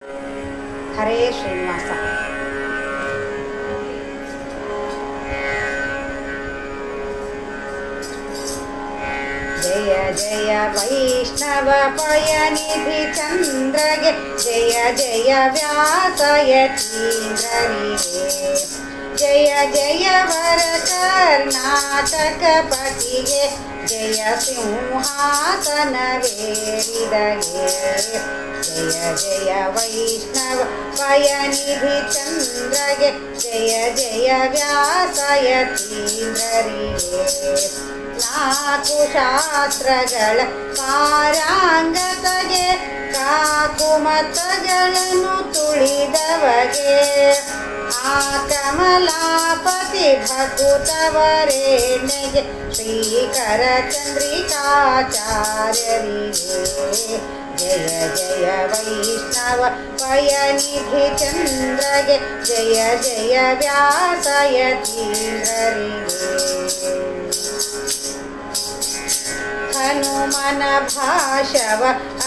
ಹರೇ ಶ್ರೀನಿವಾಸ. ಜಯ ಜಯ ವೈಷ್ಣವ ಪಯನಿಧಿ ಚಂದ್ರಗೆ, ಜಯ ಜಯ ವ್ಯಾಸ ಯತೀಂದ್ರರಿಗೆ, ಜಯ ಜಯ ವರ ಕರ್ನಾಟಕ ಪತಿಗೆ, ಜಯ ಸಿಂಹಾಸನವೇರಿದಗೆ. ಜಯ ಜಯ ವೈಷ್ಣವ ಪಯನಿಧಿ ಚಂದ್ರಗೆ, ಜಯ ಜಯ ವ್ಯಾಸ ಯತೀಂದ್ರರಿಗೆ. ನಾಲ್ಕು ಶಾಸ್ತ್ರಗಳ ಪಾರಾಂಗತಗೆ, ಕಾಕುಮತಗಳನ್ನು ತುಳಿದವಗೆ, ಆ ಕಮಲಾಪತಿ ಭಕುತವರೇಣೆಗೆ, ಶ್ರೀಕರ ಚಂದ್ರಿಕಾಚಾರ್ಯರಿಗೆ. ಜಯ ಜಯ ವೈಷ್ಣವ ಪಯನಿಧಿ ಚಂದ್ರಗೆ, ಜಯ ಜಯ ವ್ಯಾಸ ಯತೀಂದ್ರರಿಗೆ. ಹನುಮನ ಭಾಷವ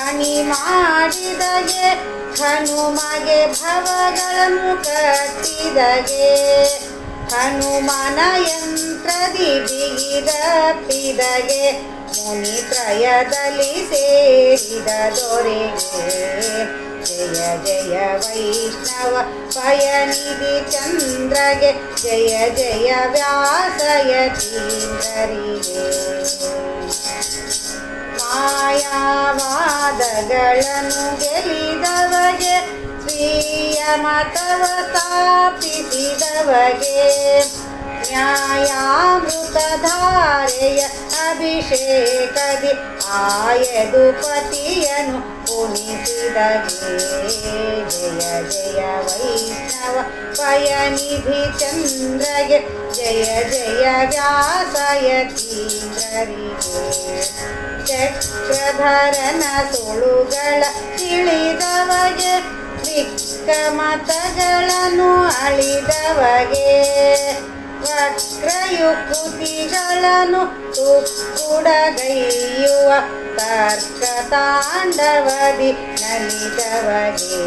ಅಣಿ ಮಾಡಿದಗೆ, ಹನುಮಗೆ ಭವಗಳನ್ನು ಕಟ್ಟಿದಗೆ, ಹನುಮನ ಯಂತ್ರದಿ ಬಿಗಿದಪ್ಪಿದಗೆ, ಮುನಿತ್ರಯದಲ್ಲಿ ಸೇರಿದ ದೊರೆಗೆ. ಜಯ ಜಯ ವೈಷ್ಣವ ಪಯನಿಧಿ ಚಂದ್ರಗೆ, ಜಯ ಜಯ ವ್ಯಾಸ ಯತೀಂದ್ರರಿಗೆ. ಮಾಯಾವಾದಗಳನ್ನು ಗೆಲ್ಲಿದವಗೆ, ಸ್ವೀಯ ಮತವ ಸ್ಥಾಪಿಸಿದವಗೆ, ನ್ಯಾಯಾಮೃತಧಾರೆಯ ಅಭಿಷೇಕದಿ ಆಯದು ಪತಿಯನು ಪುಣಿಸಿದಗೆ. ಜಯ ಜಯ ವೈಷ್ಣವ ಪಯನಿಧಿ ಚಂದ್ರಗೆ, ಜಯ ಜಯ ವ್ಯಾಸ ಯತೀಂದ್ರರಿಗೆ. ಚಕ್ರಧರನ ಸುಳುಗಳ ತಿಳಿದವಗೆ, ವಿಕ್ರಮತಗಳನ್ನು ಅಳಿದವಗೆ, ವಕ್ರಯುಕುತಿಗಳನ್ನು ತುಕ್ಕುಡಗೈಯುವ ತರ್ಕ ತಾಂಡವದಿ ನಲಿದವಗೆ.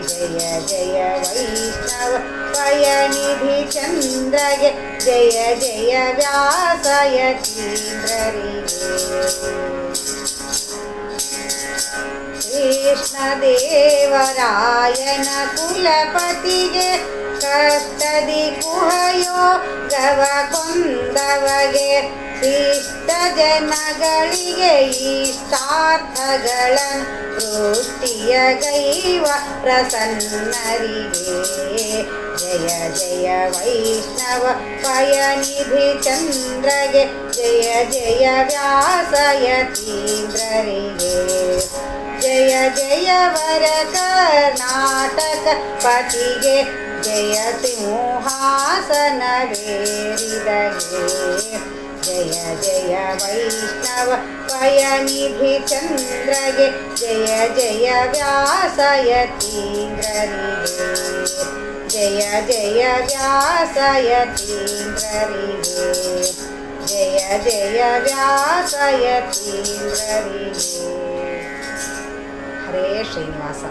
ಜಯ ಜಯ ವೈಷ್ಣವ ಪಯನಿಧಿ ಚಂದ್ರಗೆ, ಜಯ ಜಯ ವ್ಯಾಸ ಯತೀಂದ್ರರಿಗೆ. ಕೃಷ್ಣದೇವರಾಯನ ಕುಲಪತಿಗೆ, ಕಷ್ಟದಿ ಕುಹಯೋಗವ ಕೊಂದವಗೆ, ಶಿಷ್ಟ ಜನಗಳಿಗೆ ಇಷ್ಟಾರ್ಥಗಳನ್ನು ಸೃಷ್ಟಿಯ ಗೈವ ಪ್ರಸನ್ನರಿಗೆ. ಜಯ ಜಯ ವೈಷ್ಣವ ಪಯನಿಧಿ ಚಂದ್ರಗೆ, ಜಯ ಜಯ ವ್ಯಾಸ ಯತೀಂದ್ರರಿಗೆ. ಜಯ ಜಯ ವರ ಕರ್ನಾಟಕ ಪತಿಗೆ, ಜಯ ಸಿಂಹಾಸನವೇರಿದಗೆ. ಜಯ ಜಯ ವೈಷ್ಣವ ಪಯನಿಧಿ ಚಂದ್ರಗೆ, ಜಯ ಜಯ ವ್ಯಾಸ ಯತೀಂದ್ರರಿಗೆ. ಜಯ ಜಯ ವ್ಯಾಸ ಯತೀಂದ್ರರಿಗೆ. ಜಯ ಜಯ ವ್ಯಾಸ ಯತೀಂದ್ರರಿಗೆ. ಹರೇ ಶ್ರೀನಿವಾಸ.